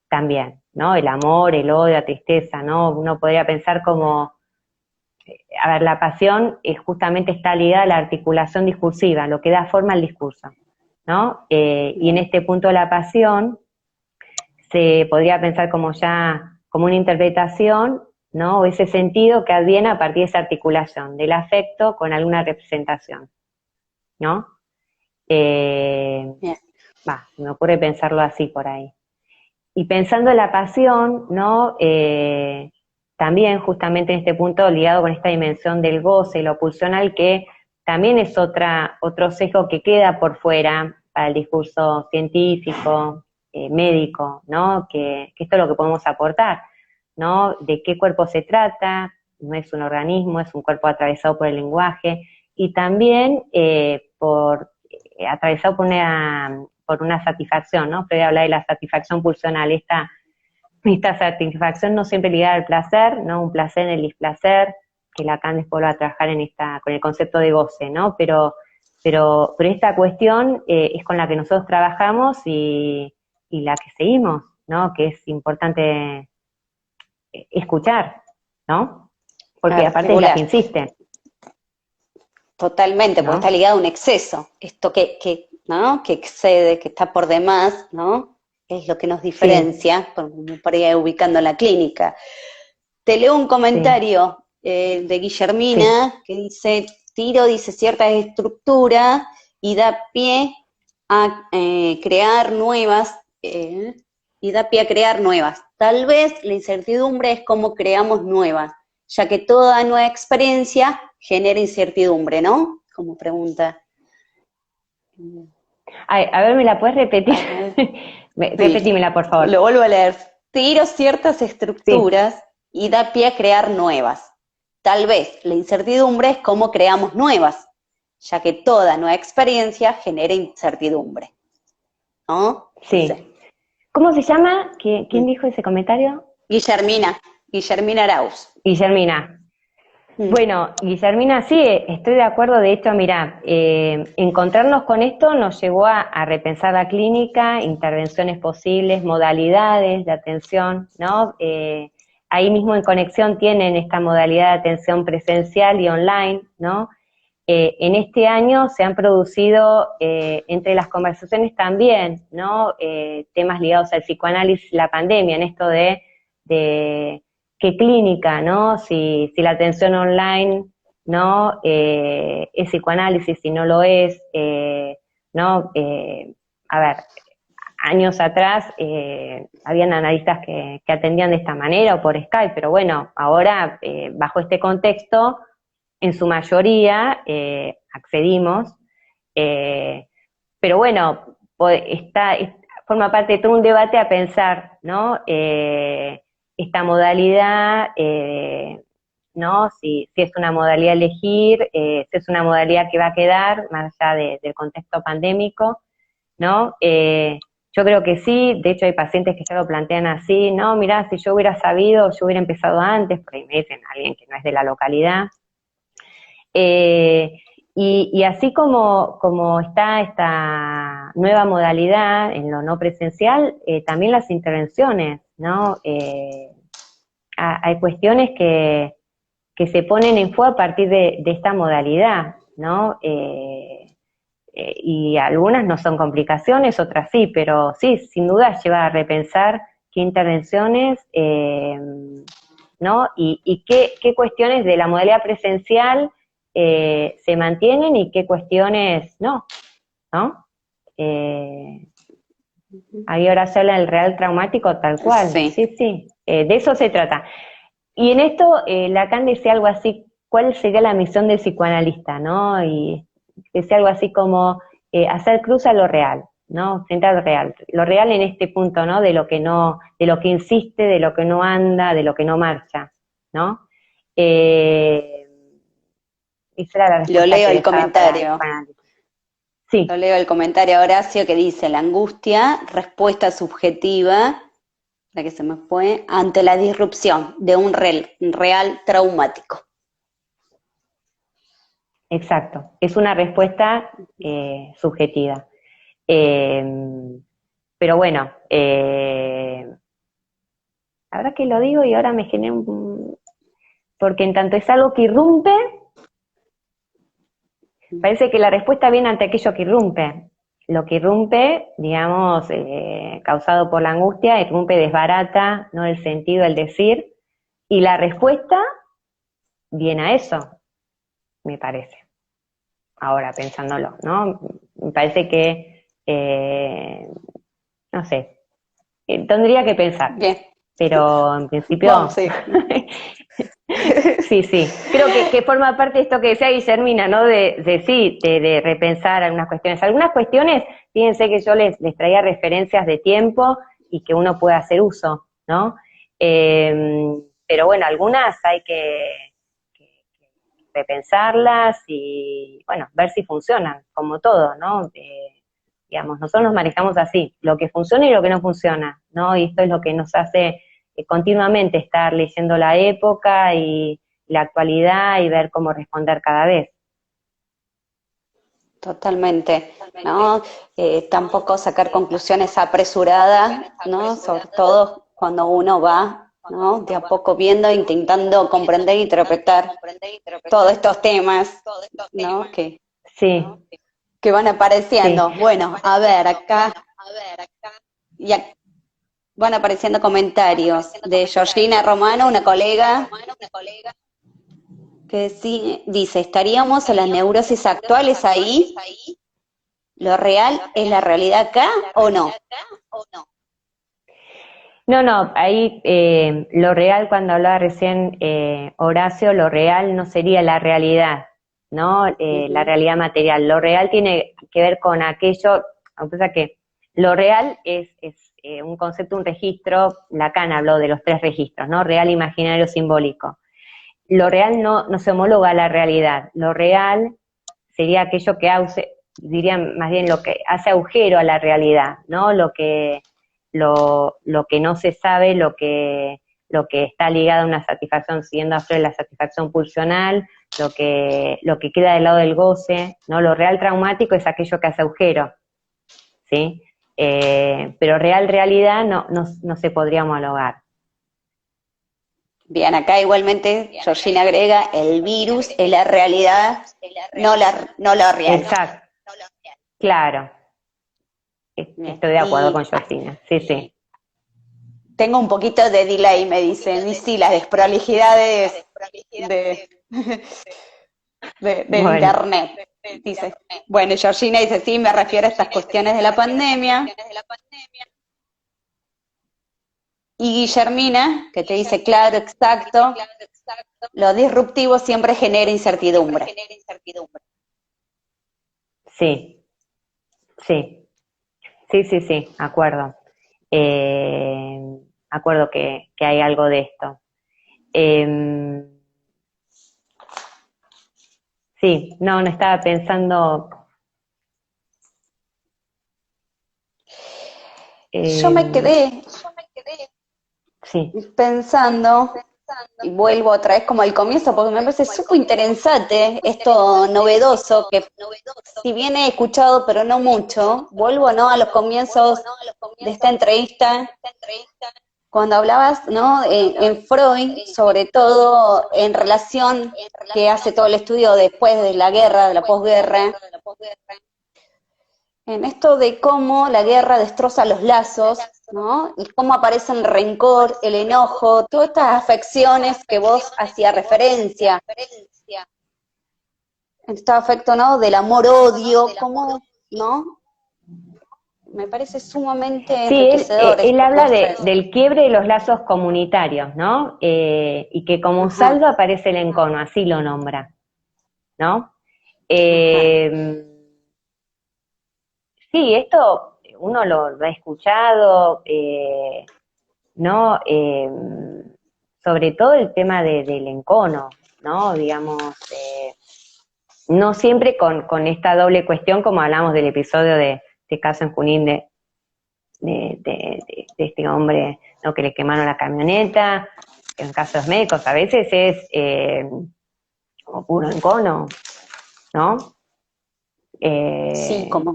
S2: También, ¿no? El amor, el odio, la tristeza, ¿no? Uno podría pensar como, a ver, la pasión justamente está ligada a la articulación discursiva, lo que da forma al discurso, ¿no? Y en
S1: Bien,
S2: este punto la pasión se podría pensar como ya, como una interpretación, ¿no? O ese sentido que adviene a partir de esa articulación del afecto con alguna representación, ¿no? Eh,
S1: bien.
S2: me ocurre pensarlo así por ahí. Y pensando en la pasión, ¿no? También justamente en este punto ligado con esta dimensión del goce y lo pulsional, que también es otro sesgo que queda por fuera para el discurso científico, médico, ¿no? Que esto es lo que podemos aportar, ¿no? De qué cuerpo se trata, no es un organismo, es un cuerpo atravesado por el lenguaje, y también atravesado por una satisfacción, ¿no? Freud habla de la satisfacción pulsional, esta satisfacción no siempre ligada al placer, ¿no? Un placer en el displacer, que Lacan después va a trabajar con el concepto de goce, ¿no? Pero esta cuestión es con la que nosotros trabajamos y la que seguimos, ¿no? Que es importante escuchar, ¿no?
S1: A
S2: Porque
S1: ver,
S2: aparte es la que
S1: regular.
S2: insiste,
S1: Totalmente, porque está
S2: ¿no?
S1: ligado a un exceso. Esto ¿no? Que excede, que está por demás, ¿no? Es lo que nos
S2: Sí,
S1: diferencia, por ahí ubicando en la clínica. Te leo un
S2: sí,
S1: comentario de
S2: sí.
S1: Guillermina que dice, Tiro dice ciertas estructuras y da pie a crear nuevas, y da pie a crear nuevas. Tal vez la incertidumbre es cómo creamos nuevas, ya que toda nueva experiencia genera incertidumbre, ¿no? Como pregunta.
S2: Ay, a ver, ¿me la puedes repetir?
S1: A ver, sí,
S2: Repetímela, por favor.
S1: lo vuelvo a leer. Tiro ciertas
S2: Sí.
S1: estructuras y da pie a crear nuevas. Tal vez la incertidumbre es cómo creamos nuevas, ya que toda nueva experiencia genera incertidumbre, ¿no? Dice.
S2: Sí. ¿Cómo se llama? ¿Quién dijo ese comentario?
S1: Guillermina, Guillermina Arauz.
S2: Guillermina.
S1: Mm.
S2: Bueno, Guillermina, sí, estoy de acuerdo. De hecho, mira, encontrarnos con esto nos llevó a repensar la clínica, intervenciones posibles, modalidades de atención, ¿no? Ahí mismo en Conexión tienen esta modalidad de atención presencial y online, ¿no? En este año se han producido entre las conversaciones también, ¿no? Temas ligados al psicoanálisis, la pandemia, en esto de qué clínica, ¿no? Si la atención online, ¿no? Es psicoanálisis, si no lo es, ¿no? A ver, años atrás habían analistas que atendían de esta manera o por Skype, pero bueno, ahora bajo este contexto, en su mayoría accedimos, pero bueno, forma parte de todo un debate a pensar, ¿no? Esta modalidad, ¿no? Si es una modalidad a elegir, si es una modalidad que va a quedar, más allá del contexto pandémico, ¿no? Yo creo que sí, de hecho hay pacientes que ya lo plantean así, no, mirá, si yo hubiera sabido, yo hubiera empezado antes, porque me dicen alguien que no es de la localidad. Y así como está esta nueva modalidad en lo no presencial, también las intervenciones, ¿no? Hay cuestiones que se ponen en fuego a partir de esta modalidad, ¿no? Y algunas no son complicaciones, otras sí, pero sí, sin duda lleva a repensar qué intervenciones, ¿no? Y qué cuestiones de la modalidad presencial se mantienen y qué cuestiones no, ¿no? Ahí ahora se habla del real traumático tal cual,
S1: Sí.
S2: sí, de eso se trata. Y en esto Lacan decía algo así, ¿cuál sería la misión del psicoanalista, no? Y decía algo así como hacer cruz a lo real, ¿no? Frente a lo real en este punto, ¿no? De lo que insiste, de lo que no anda, de lo que no marcha, ¿no? Esa era la respuesta
S1: Lo leo
S2: que
S1: el
S2: dejaba para el
S1: comentario.
S2: psicoanálisis. Sí,
S1: Lo leo el comentario a Horacio que dice, la angustia, respuesta subjetiva, la que se me fue, ante la disrupción de un real traumático.
S2: exacto. Es una respuesta subjetiva. Pero bueno, ahora que lo digo y ahora me genera porque en tanto es algo que irrumpe, parece que la respuesta viene ante aquello que irrumpe. Lo que irrumpe, digamos, causado por la angustia, irrumpe, desbarata, ¿no? El sentido, el decir, y la respuesta viene a eso, me parece. Ahora pensándolo, ¿no? Me parece que, no sé, tendría que pensar,
S1: Bien,
S2: pero en principio...
S1: vamos, sí.
S2: Sí. Creo que forma parte de esto que decía Guillermina, ¿no? De repensar algunas cuestiones. Algunas cuestiones, fíjense que yo les traía referencias de tiempo y que uno puede hacer uso, ¿no? Pero bueno, algunas hay que repensarlas y, bueno, ver si funcionan, como todo, ¿no? Digamos, nosotros nos manejamos así, lo que funciona y lo que no funciona, ¿no? Y esto es lo que nos hace continuamente estar leyendo la época y la actualidad y ver cómo responder cada vez.
S1: Totalmente, ¿no? Tampoco sacar conclusiones apresuradas, ¿no? Sobre todo cuando uno va, ¿no? De a poco viendo, intentando comprender e interpretar todos estos temas, ¿no?
S2: Sí,
S1: Que van
S2: sí.
S1: apareciendo. Bueno, a ver, acá ya van apareciendo comentarios de Georgina Romano, una colega, que sí, dice, ¿estaríamos en las neurosis actuales ahí? ¿Lo real es la realidad acá o no?
S2: No, ahí lo real, cuando hablaba recién Horacio, lo real no sería la realidad, ¿no? La realidad material. Lo real tiene que ver con aquello, o sea que lo real es un concepto, un registro, Lacan habló de los 3 registros, ¿no? Real, imaginario, simbólico. Lo real no se homologa a la realidad. Lo real sería aquello que diría más bien lo que hace agujero a la realidad, ¿no? Lo que no se sabe, lo que está ligado a una satisfacción, siguiendo a Freud la satisfacción pulsional, lo que queda del lado del goce, ¿no? Lo real traumático es aquello que hace agujero, ¿sí? Pero realidad no se podría homologar.
S1: Bien, acá igualmente Georgina agrega, el virus es la realidad, no la real.
S2: Exacto, claro.
S1: Bien.
S2: Estoy de acuerdo
S1: Y
S2: con Georgina, sí.
S1: tengo un poquito de delay, me dicen, y sí, las desprolijidades del
S2: Bueno,
S1: internet, dice. Bueno, Georgina dice, sí, me refiero a estas cuestiones de la pandemia. Y Guillermina, que te dice, claro, exacto, lo disruptivo siempre genera incertidumbre.
S2: Sí, sí, sí, acuerdo. Eh, acuerdo que hay algo de esto. Eh, sí, no estaba pensando.
S1: Yo me
S2: eh,
S1: quedé
S2: sí,
S1: pensando, y vuelvo otra vez como al comienzo, porque me parece súper interesante esto novedoso, que si bien he escuchado, pero no mucho, vuelvo, ¿no?, a los comienzos de esta entrevista, cuando hablabas, ¿no?, en Freud, sobre todo en relación que hace todo el estudio después de la guerra, de la posguerra, en esto de cómo la guerra destroza los lazos, ¿no? Y cómo aparece el rencor, el enojo, todas estas afecciones que vos hacías referencia. Este afecto, ¿no?, del amor-odio, cómo, ¿no? Me parece sumamente
S2: sí,
S1: enriquecedor
S2: él
S1: esto que
S2: habla
S1: vos traes.
S2: del quiebre de los lazos comunitarios, ¿no? Y que como
S1: Ajá,
S2: saldo aparece el encono, así lo nombra, ¿no?
S1: ajá.
S2: Eh, sí, esto uno lo ha escuchado, ¿no? Sobre todo el tema del encono, ¿no? Digamos, no siempre con esta doble cuestión, como hablamos del episodio de caso en Junín de este hombre, ¿no?, que le quemaron la camioneta, en casos médicos a veces es como puro encono, ¿no?
S1: Sí,
S2: Eh,
S1: como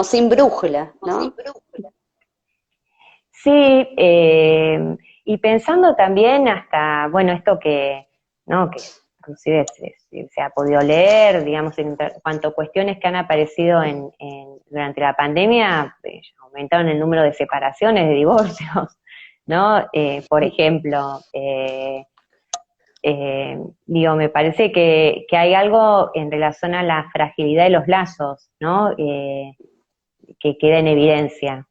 S1: sin brújula, ¿no?
S2: sí, y pensando también hasta, bueno, esto que, ¿no?, que inclusive se ha podido leer, digamos, en cuanto a cuestiones que han aparecido durante la pandemia, aumentaron el número de separaciones, de divorcios, ¿no? Por ejemplo, digo, me parece que hay algo en relación a la fragilidad de los lazos, ¿no? Que queda en evidencia,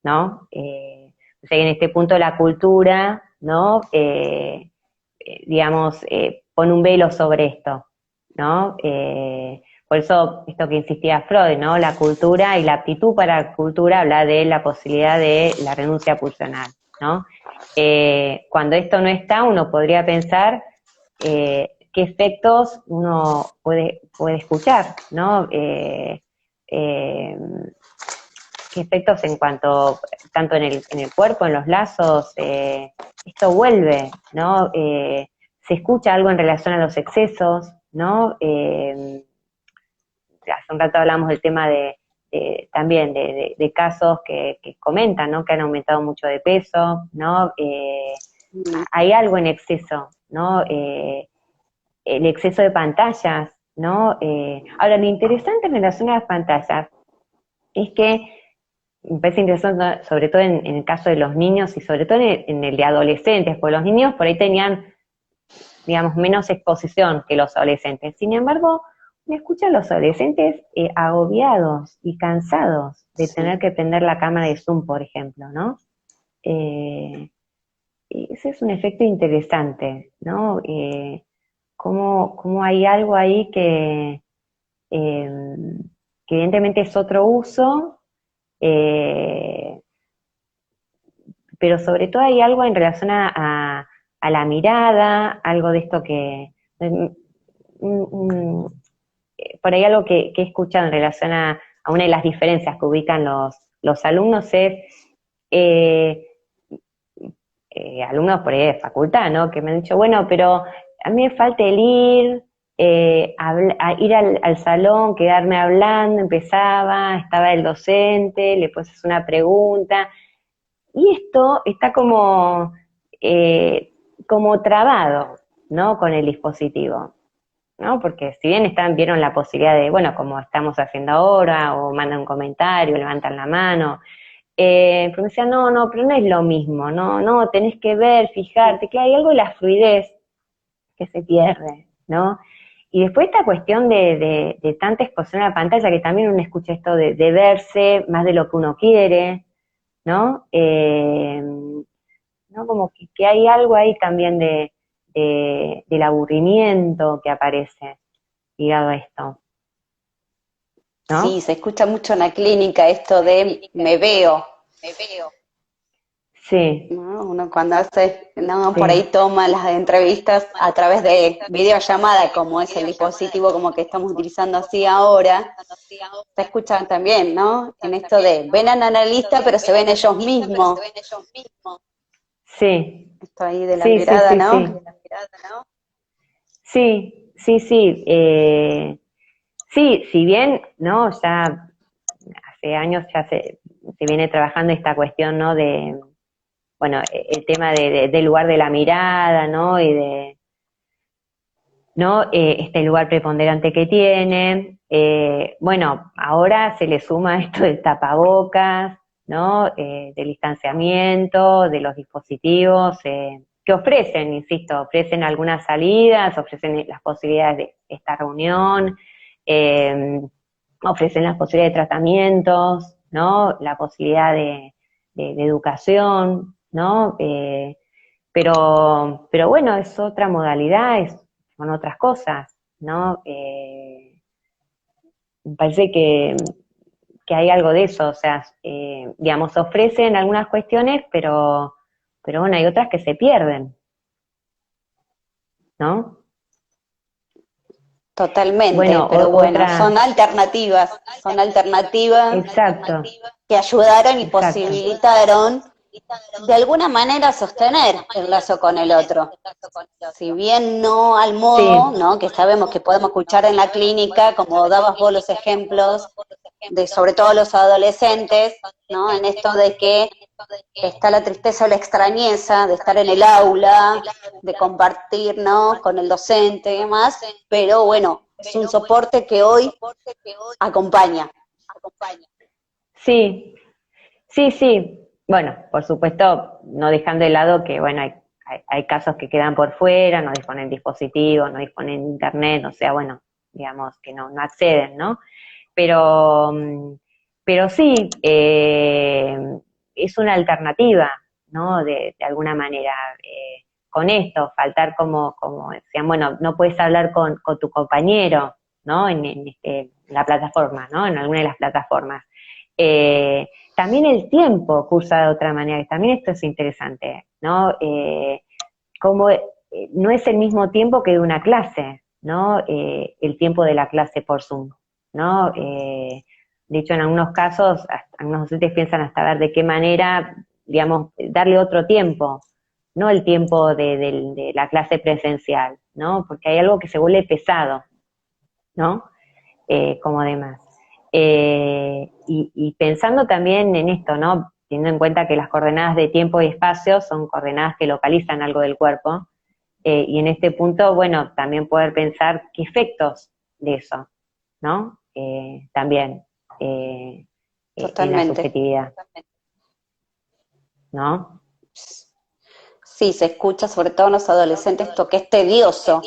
S2: ¿no? O sea, en este punto la cultura, ¿no? Digamos, pone un velo sobre esto, ¿no? Por eso, esto que insistía Freud, ¿no? La cultura y la aptitud para la cultura habla de la posibilidad de la renuncia pulsional, ¿no? Cuando esto no está, uno podría pensar qué efectos uno puede escuchar, ¿no? Eh, qué efectos en cuanto, tanto en el cuerpo, en los lazos, esto vuelve, ¿no? Se escucha algo en relación a los excesos, ¿no? Hace un rato hablamos del tema también de casos que comentan, ¿no?, que han aumentado mucho de peso, ¿no?
S1: Mm.
S2: Hay algo en exceso, ¿no? El exceso de pantallas, ¿no? Ahora, lo interesante en relación a las pantallas es que me parece interesante, sobre todo en el caso de los niños y sobre todo en el de adolescentes, porque los niños por ahí tenían, digamos, menos exposición que los adolescentes. Sin embargo, me escuchan los adolescentes agobiados y cansados de
S1: Sí.
S2: tener que prender la cámara de Zoom, por ejemplo, ¿no? Eh, y ese es un efecto interesante, ¿no? Cómo hay algo ahí eh, que evidentemente es otro uso, eh, pero sobre todo hay algo en relación a la mirada, algo de esto que, por ahí algo que he escuchado en relación a una de las diferencias que ubican los alumnos es, eh, alumnos por ahí de facultad, ¿no?, que me han dicho, bueno, pero a mí me falta el ir, a ir al salón, quedarme hablando, estaba el docente, le puedes una pregunta, y esto está como trabado, ¿no?, con el dispositivo, ¿no? Porque si bien vieron la posibilidad de, bueno, como estamos haciendo ahora, o mandan un comentario, levantan la mano, pero me decían, pero no es lo mismo, tenés que ver, fijarte, que hay algo de la fluidez que se pierde, ¿no? Y después esta cuestión de tanta exposición a la pantalla, que también uno escucha esto de verse más de lo que uno quiere, ¿no? ¿no? Como que hay algo ahí también del aburrimiento que aparece ligado a esto,
S1: Sí,
S2: ¿no?
S1: se escucha mucho en la clínica esto de me veo,
S2: Sí,
S1: ¿no? Uno cuando hace, no, por ahí
S2: sí,
S1: toma las entrevistas a través de videollamada, como es el dispositivo como que estamos utilizando así ahora, se escuchan también, ¿no? En esto de ven al analista, pero se ven ellos mismos.
S2: sí,
S1: Esto ahí de la
S2: sí, sí,
S1: mirada,
S2: sí,
S1: ¿no?
S2: sí, sí, sí, sí, sí, si bien, ¿no? Ya hace años ya se viene trabajando esta cuestión, ¿no? De, bueno, el tema del lugar de la mirada, ¿no? Y de, ¿no? Este lugar preponderante que tiene. Bueno, ahora se le suma esto del tapabocas, ¿no? Del distanciamiento, de los dispositivos que ofrecen, insisto, ofrecen algunas salidas, ofrecen las posibilidades de esta reunión, eh, ofrecen las posibilidades de tratamientos, ¿no? La posibilidad de educación, ¿no? Pero bueno, es otra modalidad, son otras cosas, ¿no? Me parece que hay algo de eso, o sea, digamos, ofrecen algunas cuestiones, pero bueno, hay otras que se pierden, ¿no?
S1: Totalmente,
S2: Bueno,
S1: pero bueno,
S2: otra,
S1: son alternativas
S2: exacto,
S1: que ayudaron y
S2: exacto,
S1: posibilitaron de alguna manera sostener el lazo con el otro. Si bien no al modo,
S2: sí,
S1: ¿no? Que sabemos que podemos escuchar en la clínica, como dabas vos los ejemplos de sobre todo los adolescentes, ¿no? En esto de que está la tristeza o la extrañeza de estar en el aula, de compartir, ¿no? Con el docente y demás, pero bueno, es un soporte que hoy acompaña.
S2: sí, sí, sí. Bueno, por supuesto, no dejando de lado que, bueno, hay casos que quedan por fuera, no disponen dispositivos, no disponen internet, o sea, bueno, digamos que no acceden, ¿no? Pero, pero sí, es una alternativa, ¿no? De alguna manera. Con esto, faltar como decían, bueno, no puedes hablar con tu compañero, ¿no? En la plataforma, ¿no? En alguna de las plataformas. Eh, También el tiempo cursa de otra manera, que también esto es interesante, ¿no? Como no es el mismo tiempo que de una clase, ¿no? El tiempo de la clase por Zoom, ¿no? De hecho, en algunos casos, algunos docentes piensan hasta ver de qué manera, digamos, darle otro tiempo, no el tiempo de la clase presencial, ¿no? Porque hay algo que se vuelve pesado, ¿no? Como demás. Y pensando también en esto, ¿no? Teniendo en cuenta que las coordenadas de tiempo y espacio son coordenadas que localizan algo del cuerpo, y en este punto, bueno, también poder pensar qué efectos de eso, ¿no? También en la
S1: Totalmente.
S2: subjetividad, ¿no?
S1: Sí, se escucha sobre todo en los adolescentes esto que es tedioso,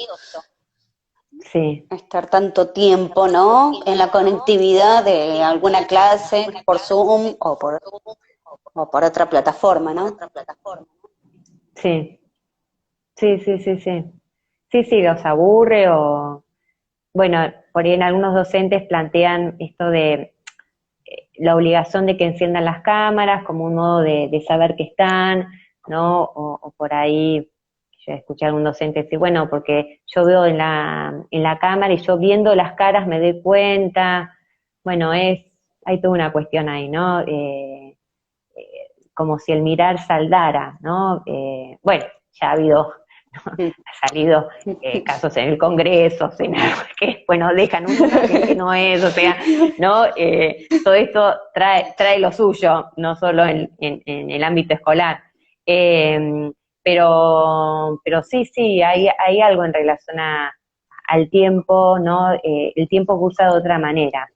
S2: Sí,
S1: estar tanto tiempo, ¿no? En la conectividad de alguna clase por Zoom o por otra plataforma, ¿no?
S2: sí, sí, sí, sí, sí. Sí, sí, los aburre o, bueno, por ahí en algunos docentes plantean esto de la obligación de que enciendan las cámaras como un modo de saber que están, ¿no? O por ahí, yo escuché a algún docente decir, bueno, porque yo veo en la cámara y yo viendo las caras me doy cuenta, bueno, hay toda una cuestión ahí, ¿no? Como si el mirar saldara, ¿no? Bueno, ya ha habido, ¿no? Ha salido casos en el Congreso, senadores que, bueno, dejan un lugar que no es, o sea, ¿no? Todo esto trae lo suyo, no solo en el ámbito escolar. Eh, pero sí, sí, hay algo en relación al tiempo, ¿no? El tiempo que usa de otra manera,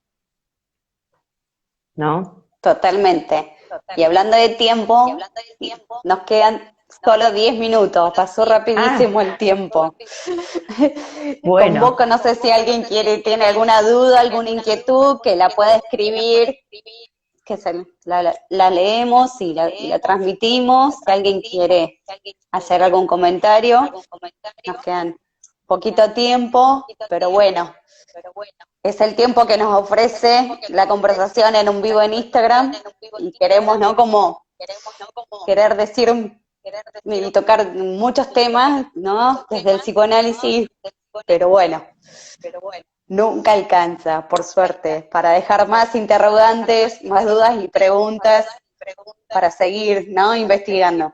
S2: ¿no?
S1: Totalmente. Y hablando de tiempo, nos quedan solo 10 minutos, pasó
S2: Ah,
S1: rapidísimo el tiempo.
S2: bueno,
S1: Convoco, no sé si alguien tiene alguna duda, alguna inquietud, que la pueda escribir que la leemos y la transmitimos. Si alguien quiere hacer algún comentario, nos quedan poquito tiempo, pero bueno, es el tiempo que nos ofrece la conversación en un vivo en Instagram y queremos, ¿no? Como querer decir y tocar muchos temas, ¿no? Desde el psicoanálisis, pero bueno, nunca alcanza, por suerte, para dejar más interrogantes, más dudas y preguntas para seguir, ¿no? Investigando.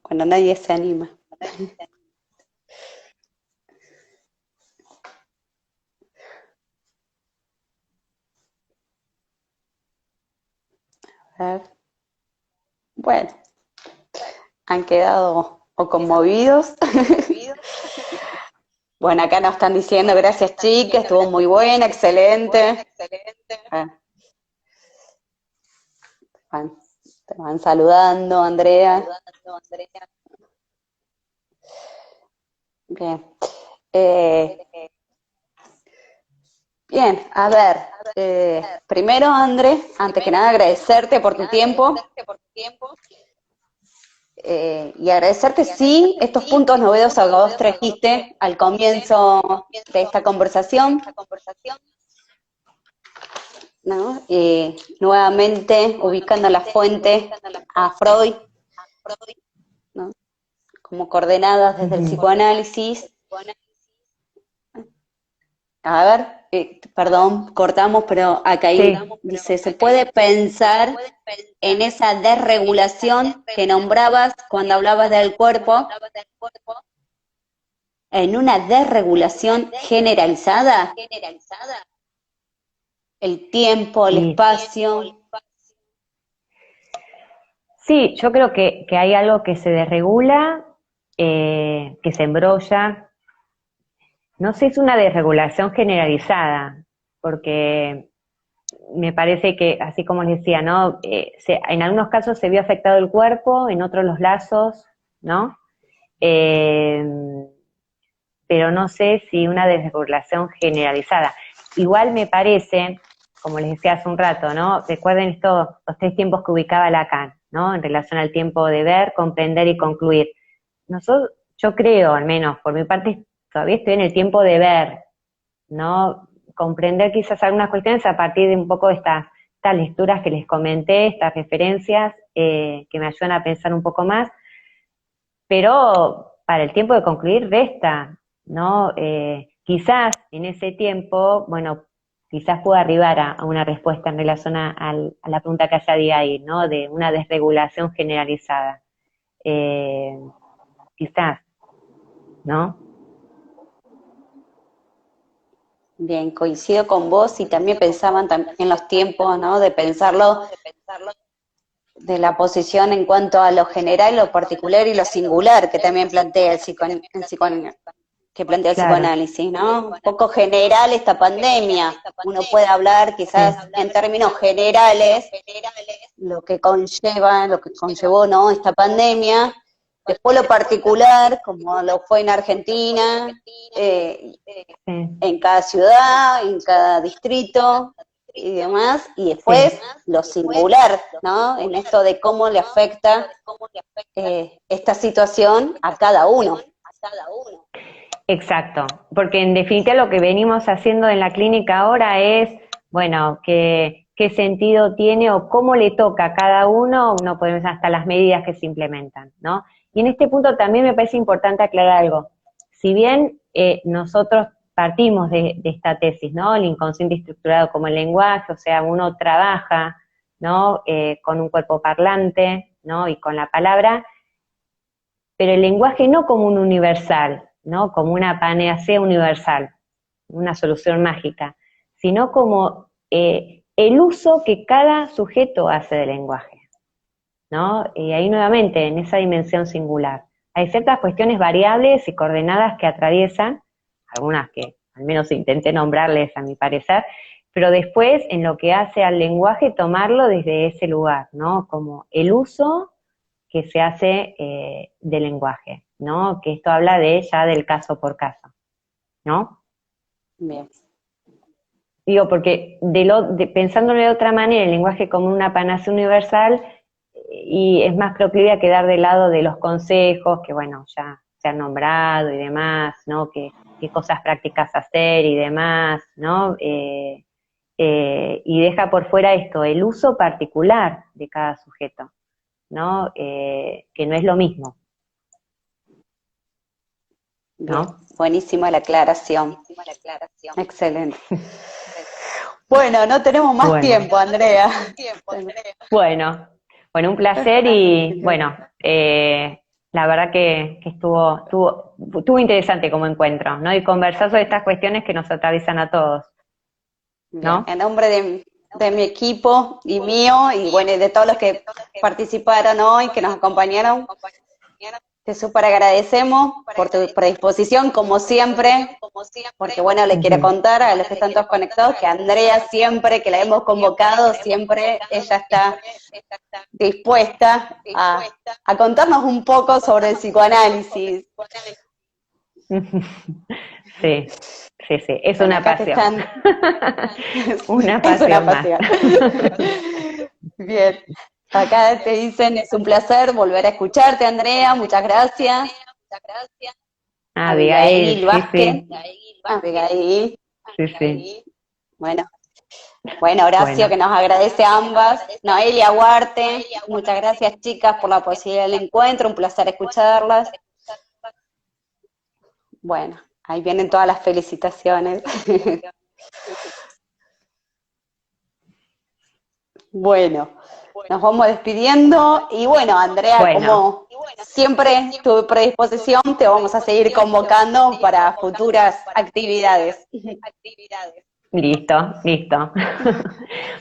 S1: Bueno, nadie se anima. A ver. Bueno, han quedado o conmovidos. Bueno, acá nos están diciendo, gracias chicas, estuvo muy buena, excelente. Te van saludando, Andrea. Bien. Bien, a ver, primero, André, antes que nada agradecerte por tu tiempo y agradecerte, sí, estos puntos novedosos que vos trajiste al comienzo de esta conversación, ¿no? Nuevamente ubicando la fuente a Freud, ¿no? Como coordenadas desde el psicoanálisis. A ver, perdón, cortamos, pero acá ahí dice, se puede pensar en esa desregulación que nombrabas cuando hablabas del cuerpo, en una desregulación generalizada, el tiempo, el espacio.
S2: Sí, yo creo que hay algo que se desregula, que se embrolla. No sé, es una desregulación generalizada, porque me parece que, así como les decía, ¿no? En algunos casos se vio afectado el cuerpo, en otros los lazos, ¿no? Pero no sé si una desregulación generalizada. Igual me parece, como les decía hace un rato, ¿no? Recuerden los 3 tiempos que ubicaba Lacan, ¿no? En relación al tiempo de ver, comprender y concluir. Yo creo, al menos por mi parte, todavía estoy en el tiempo de ver, ¿no? Comprender quizás algunas cuestiones a partir de un poco de estas lecturas que les comenté, estas referencias que me ayudan a pensar un poco más, pero para el tiempo de concluir resta, ¿no? Quizás en ese tiempo, bueno, quizás pueda arribar a una respuesta en relación a la pregunta que haya de ahí, ¿no? De una desregulación generalizada. Quizás, ¿no?
S1: Bien, coincido con vos y también pensaban en los tiempos, ¿no? De pensarlo de la posición en cuanto a lo general, lo particular y lo singular que también plantea que plantea el psicoanálisis, ¿no? Un poco general esta pandemia. Uno puede hablar quizás en términos generales lo que conllevó, ¿no? Esta pandemia. Después lo particular, como lo fue en Argentina, en cada ciudad, en cada distrito y demás, y después lo singular, ¿no? En esto de cómo le afecta esta situación a cada uno.
S2: Exacto, porque en definitiva lo que venimos haciendo en la clínica ahora es, bueno, qué sentido tiene o cómo le toca a cada uno, no podemos hasta las medidas que se implementan, ¿no? Y en este punto también me parece importante aclarar algo. Si bien nosotros partimos de esta tesis, ¿no? El inconsciente estructurado como el lenguaje, o sea, uno trabaja, ¿no? Con un cuerpo parlante, ¿no? Y con la palabra, pero el lenguaje no como un universal, ¿no? Como una panacea universal, una solución mágica, sino como el uso que cada sujeto hace del lenguaje, ¿no? Y ahí nuevamente, en esa dimensión singular. Hay ciertas cuestiones variables y coordenadas que atraviesan, algunas que al menos intenté nombrarles a mi parecer, pero después en lo que hace al lenguaje tomarlo desde ese lugar, ¿no? Como el uso que se hace del lenguaje, ¿no? Que esto habla de ya del caso por caso. ¿no?
S1: Bien.
S2: Digo, porque pensándolo de otra manera, el lenguaje como una panacea universal, y es más proclive a quedar del lado de los consejos, que bueno, ya se han nombrado y demás, ¿no? Qué cosas prácticas hacer y demás, ¿no? Y deja por fuera esto, el uso particular de cada sujeto, ¿no? Que no es lo mismo,
S1: Bien,
S2: ¿no?
S1: buenísima la aclaración. Excelente. Bueno, no tenemos más
S2: Bueno,
S1: tiempo, Andrea.
S2: bueno, bueno, un placer y bueno, la verdad que estuvo interesante como encuentro, ¿no? Y conversar sobre estas cuestiones que nos atraviesan a todos,
S1: Bien,
S2: ¿no?
S1: en nombre de mi equipo y mío, y bueno, y de todos los que participaron hoy, que nos acompañaron, te súper agradecemos por tu predisposición, como siempre, porque bueno, le quiero
S2: Ujú.
S1: contar a los que están todos conectados que Andrea siempre que la hemos convocado, siempre ella está dispuesta a contarnos un poco sobre el psicoanálisis.
S2: Sí, sí, sí, es
S1: Bueno,
S2: una
S1: acá te
S2: pasión.
S1: están.
S2: Una
S1: Es una
S2: pasión más.
S1: pasión. Bien, acá te dicen, es un placer volver a escucharte, Andrea, muchas gracias.
S2: Abigail,
S1: Abigail
S2: sí,
S1: Vázquez,
S2: sí,
S1: Abigail,
S2: sí, sí.
S1: bueno, bueno, Horacio
S2: Bueno,
S1: que nos agradece a ambas, Noelia Huarte, muchas gracias chicas por la posibilidad del encuentro, un placer escucharlas. Bueno, ahí vienen todas las felicitaciones. Bueno, nos vamos despidiendo y bueno, Andrea,
S2: bueno,
S1: como siempre, tu predisposición, te vamos a seguir convocando para futuras actividades.
S2: listo, listo.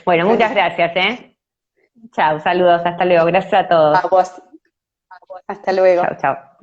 S2: Bueno, muchas gracias, ¿eh? Chao, saludos, hasta luego. Gracias a todos.
S1: A vos, hasta luego.
S2: Chao, chao.